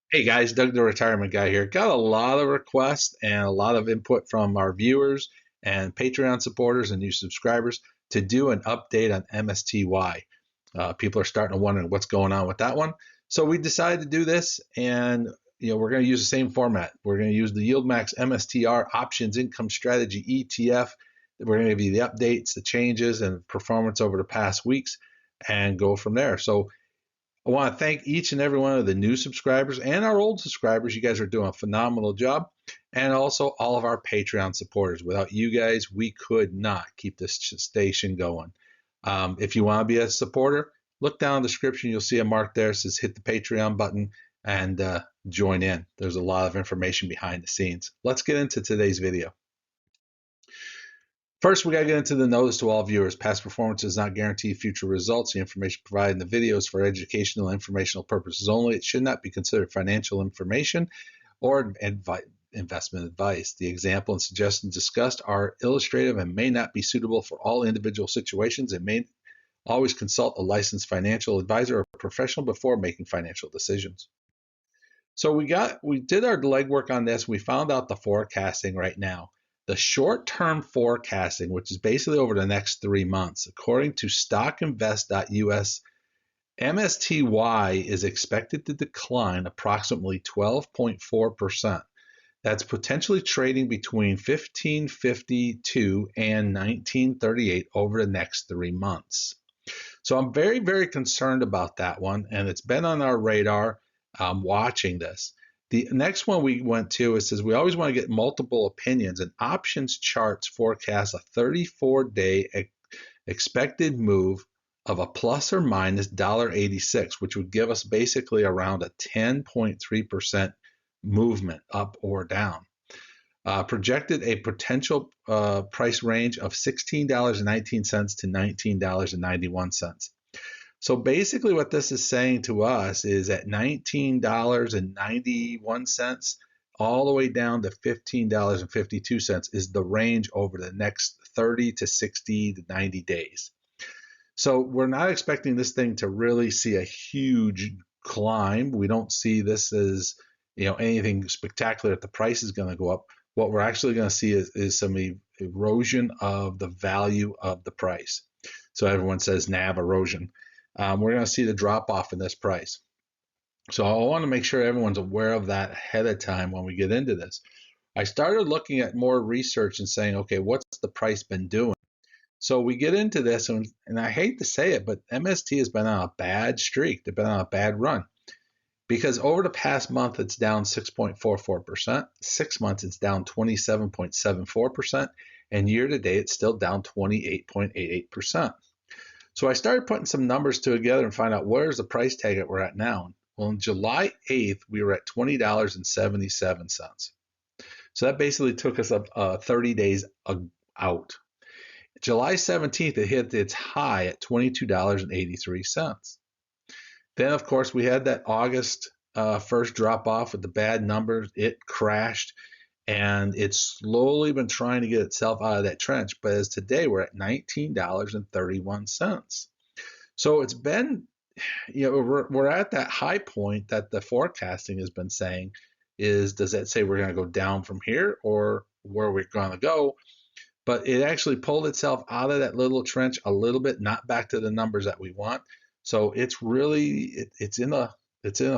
Hey guys, Doug the Retirement Guy here. Got a lot of requests and a lot of input from our viewers and Patreon supporters and new subscribers to do an update on MSTY. People are starting to wonder what's going on with that one. So we decided to do this, and we're going to use the same format. We're going to use the YieldMax MSTR Options Income Strategy ETF. We're going to give you the updates, the changes, and performance over the past weeks, and go from there. So I want to thank each and every one of the new subscribers and our old subscribers. You guys are doing a phenomenal job. And also all of our Patreon supporters. Without you guys, we could not keep this station going. If you want to be a supporter, look down in the description. You'll see a mark there that says hit the Patreon button and join in. There's a lot of information behind the scenes. Let's get into today's video. First, we got to get into the notice to all viewers. Past performance does not guarantee future results. The information provided in the video is for educational and informational purposes only. It should not be considered financial information or investment advice. The example and suggestions discussed are illustrative and may not be suitable for all individual situations and may always consult a licensed financial advisor or professional before making financial decisions. So we did our legwork on this. We found out the forecasting right now. The short-term forecasting, which is basically over the next 3 months, according to stockinvest.us, MSTY is expected to decline approximately 12.4%. That's potentially trading between 1552 and 1938 over the next 3 months. So I'm very, very concerned about that one, and it's been on our radar watching this. The next one we went to, it says we always want to get multiple opinions, and options charts forecast a 34-day expected move of a plus or minus $1.86, which would give us basically around a 10.3% movement up or down. Projected a potential price range of $16.19 to $19.91. So basically what this is saying to us is at $19.91 all the way down to $15.52 is the range over the next 30 to 60 to 90 days. So we're not expecting this thing to really see a huge climb. We don't see this as anything spectacular that the price is going to go up. What we're actually going to see is some erosion of the value of the price. So everyone says NAV erosion. We're going to see the drop off in this price. So I want to make sure everyone's aware of that ahead of time when we get into this. I started looking at more research and saying, okay, what's the price been doing? So we get into this, and I hate to say it, but MST has been on a bad streak. They've been on a bad run because over the past month, it's down 6.44%. 6 months, it's down 27.74%. And year to date, it's still down 28.88%. So I started putting some numbers together and find out where's the price tag that we're at now. Well, on July 8th, we were at $20.77. So that basically took us up 30 days out. July 17th, it hit its high at $22.83. Then, of course, we had that August first drop off with the bad numbers. It crashed. And it's slowly been trying to get itself out of that trench. But as today, we're at $19.31. So it's been, we're at that high point that the forecasting has been saying does that say we're going to go down from here or where we're going to go? But it actually pulled itself out of that little trench a little bit, not back to the numbers that we want. So it's really, it's in a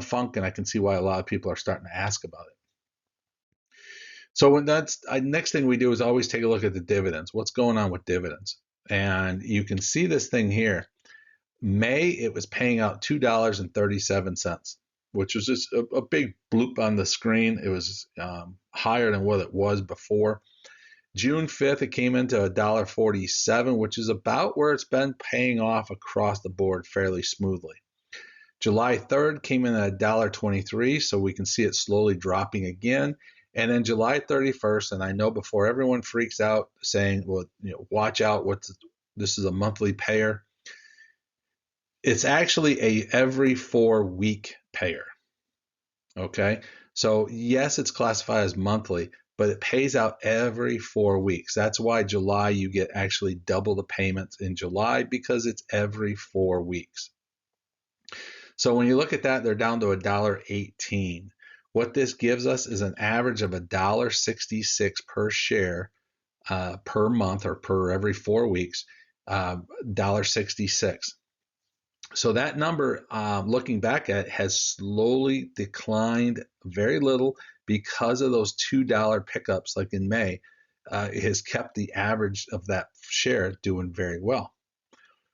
funk, and I can see why a lot of people are starting to ask about it. So when next thing we do is always take a look at the dividends. What's going on with dividends? And you can see this thing here. May, it was paying out $2.37, which was just a big bloop on the screen. It was higher than what it was before. June 5th, it came into $1.47, which is about where it's been paying off across the board fairly smoothly. July 3rd came in at $1.23, so we can see it slowly dropping again. And then July 31st, and I know before everyone freaks out saying, well, watch out, this is a monthly payer. It's actually a every 4-week payer. Okay, so yes, it's classified as monthly, but it pays out every 4 weeks. That's why July, you get actually double the payments in July, because it's every 4 weeks. So when you look at that, they're down to $1.18. What this gives us is an average of $1.66 per share per month, or per every 4 weeks, $1.66. So that number, looking back at it, has slowly declined very little because of those $2 pickups like in May. It has kept the average of that share doing very well.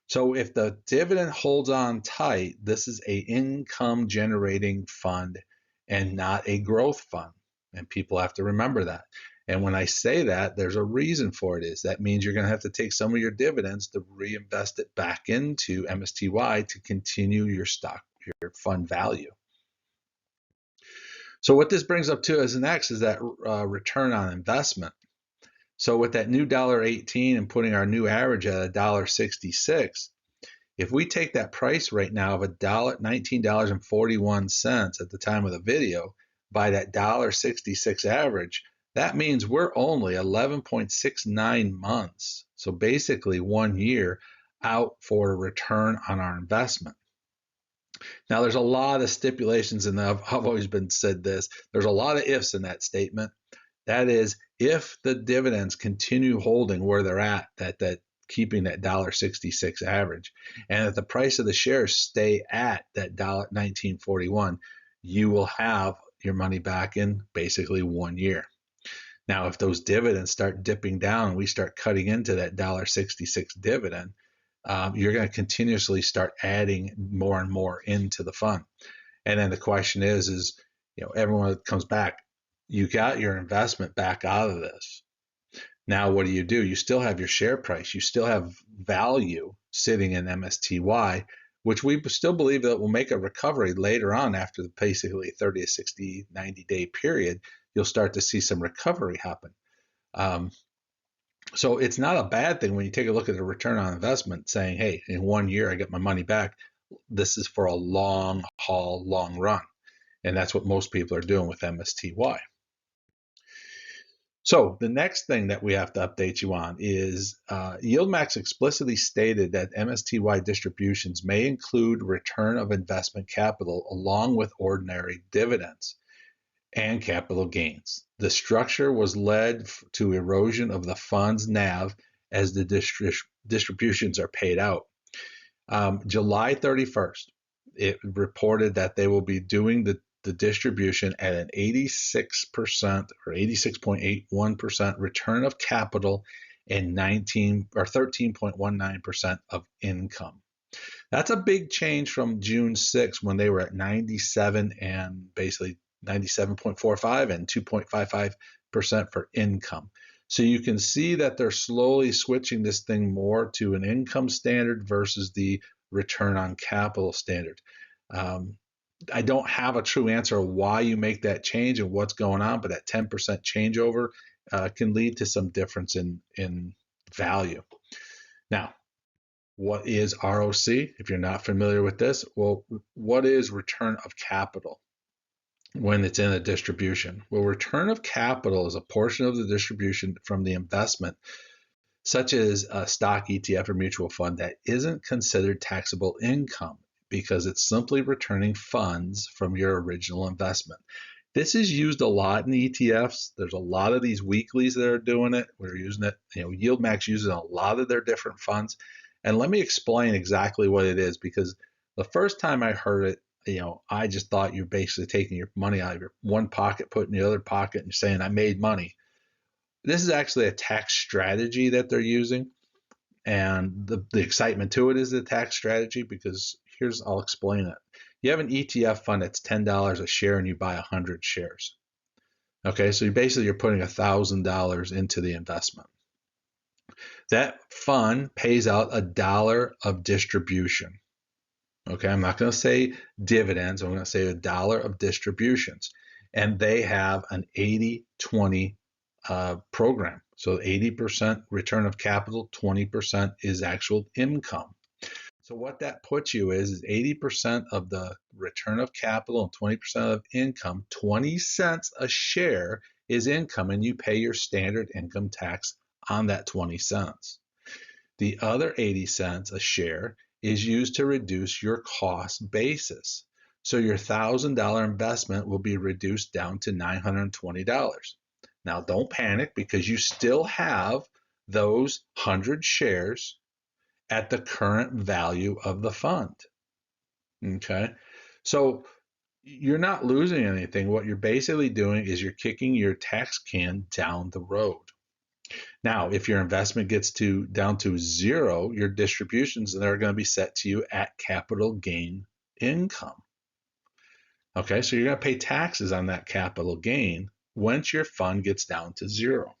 So if the dividend holds on tight, this is a income generating fund and not a growth fund. And people have to remember that. And when I say that, there's a reason for it. Is that means you're going to have to take some of your dividends to reinvest it back into MSTY to continue your stock, your fund value. So what this brings up to as next is that return on investment. So with that new $1.18 and putting our new average at $1.66, if we take that price right now of $19.41 at the time of the video by that $1.66 average, that means we're only 11.69 months. So basically 1 year out for a return on our investment. Now there's a lot of stipulations, and I've always been said this, there's a lot of ifs in that statement. That is, if the dividends continue holding where they're at, that keeping that $1.66 average, and if the price of the shares stay at that $19.41, you will have your money back in basically 1 year. Now, if those dividends start dipping down and we start cutting into that $1.66 dividend, you're going to continuously start adding more and more into the fund. And then the question is, everyone that comes back, you got your investment back out of this. Now, what do? You still have your share price. You still have value sitting in MSTY, which we still believe that will make a recovery later on after the basically 30 to 60, 90-day period. You'll start to see some recovery happen. So it's not a bad thing when you take a look at the return on investment saying, hey, in 1 year, I get my money back. This is for a long haul, long run. And that's what most people are doing with MSTY. So the next thing that we have to update you on is YieldMax explicitly stated that MSTY distributions may include return of investment capital along with ordinary dividends and capital gains. The structure was led to erosion of the fund's NAV as the distributions are paid out. July 31st, it reported that they will be doing the distribution at an 86% or 86.81% return of capital and 13.19% of income. That's a big change from June 6 when they were at 97 and basically 97.45 and 2.55% for income. So you can see that they're slowly switching this thing more to an income standard versus the return on capital standard. I don't have a true answer of why you make that change and what's going on, but that 10% changeover can lead to some difference in value. Now, what is ROC? If you're not familiar with this, well, what is return of capital when it's in a distribution? Well, return of capital is a portion of the distribution from the investment, such as a stock, ETF, or mutual fund, that isn't considered taxable income because it's simply returning funds from your original investment. This is used a lot in ETFs. There's a lot of these weeklies that are doing it. We're using it. YieldMax uses a lot of their different funds. And let me explain exactly what it is, because the first time I heard it, I just thought you're basically taking your money out of your one pocket, putting in the other pocket, and saying, I made money. This is actually a tax strategy that they're using. And the excitement to it is the tax strategy, because I'll explain it. You have an ETF fund that's $10 a share and you buy 100 shares. Okay, so you're putting $1,000 into the investment. That fund pays out $1 of distribution. Okay, I'm not going to say dividends. I'm going to say $1 of distributions. And they have an 80-20 program. So 80% return of capital, 20% is actual income. So what that puts you is 80% of the return of capital and 20% of income. 20 cents a share is income, and you pay your standard income tax on that 20 cents. The other 80 cents a share is used to reduce your cost basis. So your $1,000 investment will be reduced down to $920. Now don't panic, because you still have those 100 shares at the current value of the fund. Okay, so you're not losing anything. What you're basically doing is you're kicking your tax can down the road. Now, if your investment gets down to zero, your distributions are going to be set to you at capital gain income. Okay, so you're going to pay taxes on that capital gain once your fund gets down to zero.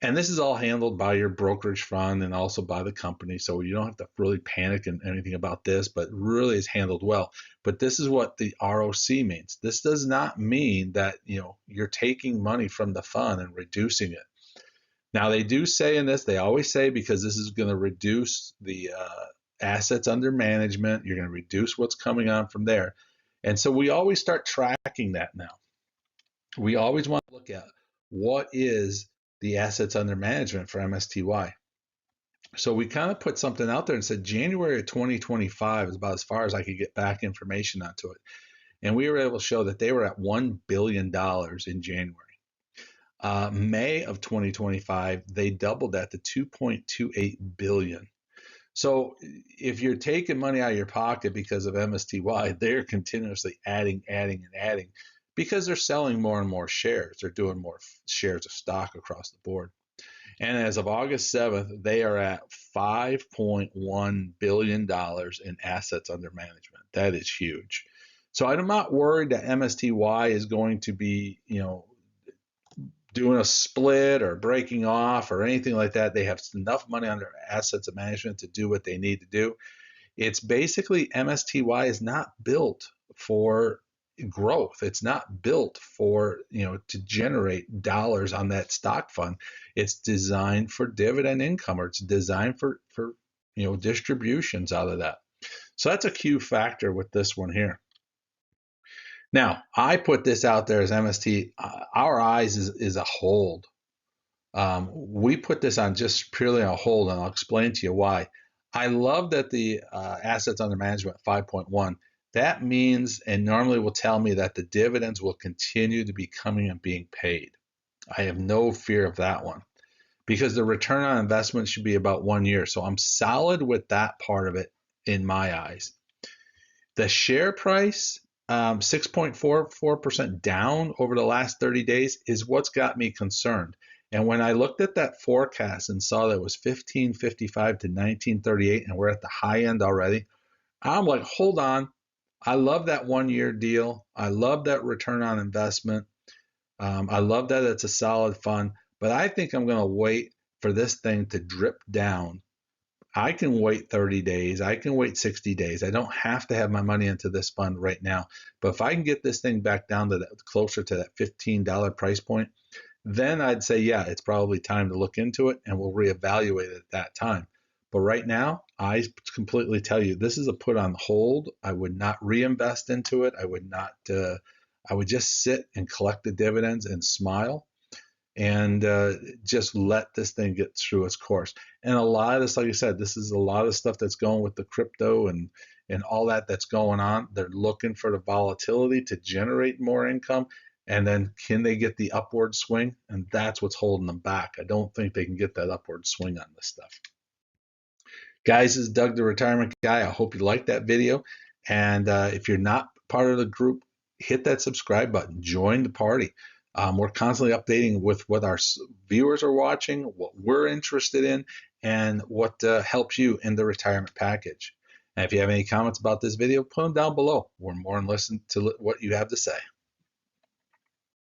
And this is all handled by your brokerage fund and also by the company, so you don't have to really panic and anything about this, but really is handled well. But this is what the ROC means. This does not mean that you're taking money from the fund and reducing it. Now they do say in this, they always say, because this is going to reduce the assets under management, you're going to reduce what's coming on from there. And so we always start tracking that now. We always want to look at what is the assets under management for MSTY. So we kind of put something out there and said January of 2025 is about as far as I could get back information onto it. And we were able to show that they were at $1 billion in January. May of 2025, they doubled that to 2.28 billion. So if you're taking money out of your pocket because of MSTY, they're continuously adding, because they're selling more and more shares. They're doing more shares of stock across the board. And as of August 7th, they are at $5.1 billion in assets under management. That is huge. So I'm not worried that MSTY is going to be, doing a split or breaking off or anything like that. They have enough money under assets of management to do what they need to do. It's basically MSTY is not built for growth. It's not built for, to generate dollars on that stock fund. It's designed for dividend income, or it's designed for distributions out of that. So that's a key factor with this one here. Now, I put this out there as MST. Our eyes is a hold. We put this on just purely on a hold, and I'll explain to you why. I love that the assets under management 5.1. That means, and normally will tell me, that the dividends will continue to be coming and being paid. I have no fear of that one, because the return on investment should be about 1 year. So I'm solid with that part of it in my eyes. The share price, 6.44% down over the last 30 days is what's got me concerned. And when I looked at that forecast and saw that it was 1555 to 1938, and we're at the high end already, I'm like, hold on. I love that 1 year deal. I love that return on investment. I love that it's a solid fund, but I think I'm going to wait for this thing to drip down. I can wait 30 days. I can wait 60 days. I don't have to have my money into this fund right now. But if I can get this thing back down to that, closer to that $15 price point, then I'd say, yeah, it's probably time to look into it, and we'll reevaluate it at that time. But right now, I completely tell you, this is a put on hold. I would not reinvest into it. I would not. I would just sit and collect the dividends and smile, and just let this thing get through its course. And a lot of this, like I said, this is a lot of stuff that's going with the crypto and all that's going on. They're looking for the volatility to generate more income, and then can they get the upward swing? And that's what's holding them back. I don't think they can get that upward swing on this stuff. Guys, this is Doug, the Retirement Guy. I hope you liked that video. And if you're not part of the group, hit that subscribe button. Join the party. We're constantly updating with what our viewers are watching, what we're interested in, and what helps you in the retirement package. And if you have any comments about this video, put them down below. We're more than listening to what you have to say.